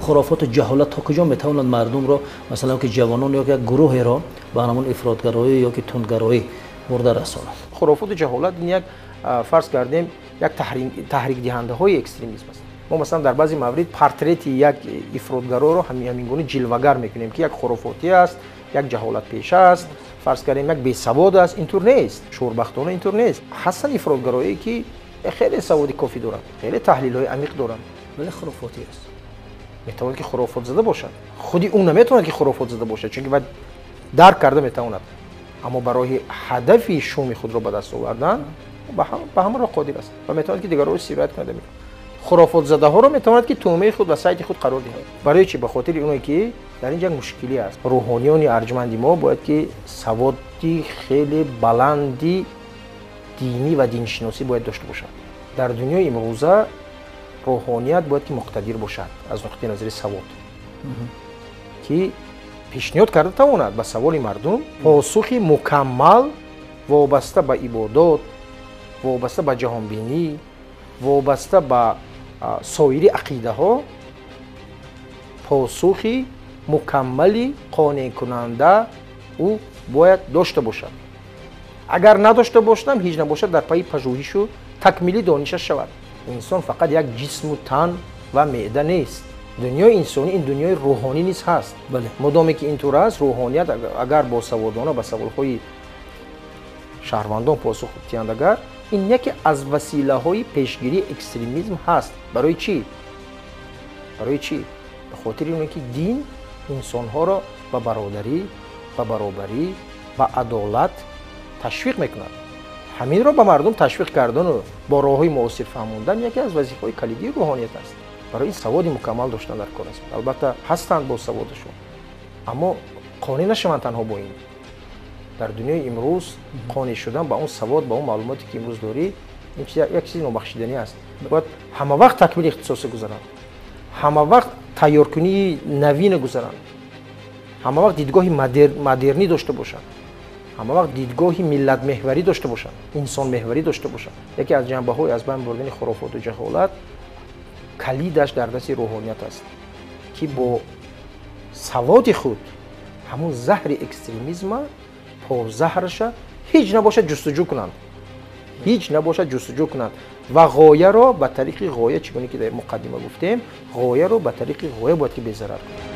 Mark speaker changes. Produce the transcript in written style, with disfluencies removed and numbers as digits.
Speaker 1: خرافات و جهالت تا کجا میتوانند مردم را مثلا که جوانان یا که گروهی را به همون افراطگرایی یا که تندگرایی برده رسانند؟
Speaker 2: خرافات و جهالت این یک فرض کردیم یک تحریک دهنده های اکستریمیسم است. ما مثلا در بعضی موارد پورتریت یک افراطگرا رو همین گونه جلوه‌گر میکنیم که یک خرافاتی است، یک جهالت پیشه است، فرض کردیم یک بی‌سواد است. اینطور نیست، شوربختانه اینطور نیست. هستن افراطگرایی که خیلی سواد کافی دارن، خیلی تحلیل های عمیق دارن،
Speaker 1: ولی خرافاتی است.
Speaker 2: میتواند که خرافات زده باشد. خودی اون نمیتواند که خرافات زده باشد، چون که بعد درک کرده میتواند، اما برای هدف شوم خود را به دست آوردن به همه را قادر است و میتواند که دیگران رو سیرت کنه. خرافات زده ها رو میتواند که تومه خود و سایت خود قرار دهد. برای چی؟ به خاطر اونایی که در اینجا مشکلی است. روحانیان ارجمند ما باید که سوادی خیلی بلندی دینی و دینشناسی باید داشته باشد. در دنیای امروزه روحانیت باید که مقتدر باشد از نقطه نظر سواد، که پیشنهاد کرده تواند به سوال مردم پاسخی مکمل وابسته به عبادات، وابسته به جهانبینی، وابسته به سایر عقیده ها، پاسخی مکملی قانع کننده او باید داشته باشد. اگر نداشته باشم هیچ نباشد در پای پژوهش و تکمیلی دانشش شود. انسان فقط یک جسم و تن و معده نیست. دنیای انسانی این دنیای روحانی نیز هست.
Speaker 1: بله.
Speaker 2: مدامی که اینطور است، روحانیت اگر با سوادانه به سوالهای شهروندان پاسخ دهند، اگر این یکی از وسیله های پیشگیری اکستریمیسم هست. برای چی؟ برای چی؟ به خاطر اینه که دین انسان ها را به برادری، به برابری، به عدالت تشویق میکند. همین را به مردم تشویق کردن و با راههای معاصر فهموندن یکی از وظیفه‌های کلیدی روحانیت است. برای این سواد مکمل داشتن در کار است. البته هستند با سوادشون، اما قانع نشوند تنها با این. در دنیای امروز قانع شدن با اون سواد، با اون معلوماتی که امروز داری، این یک چیز نابخشیدنی است. باید همه وقت تکمیل اختصاصی گذارند، همه وقت تیارکنی نوین گذارند، همه وقت دیدگاه مدرنی داشته باشند، همه وقت دیدگاه ملت محوری داشته باشند، انسان محوری داشته باشند. یکی از جنبه‌های از بین بردن خرافات و جهالت کلیدش در دست روحانیت است که با سواد خود همون زهر اکستریمیسم پر زهرش هیچ نباشد جستجو کنند، هیچ نباشد جستجو کنند و غایه را به طریق غایه، چگونه که در مقدمه گفتیم، غایه را به طریق غایه باید که بی‌ضرر کنند.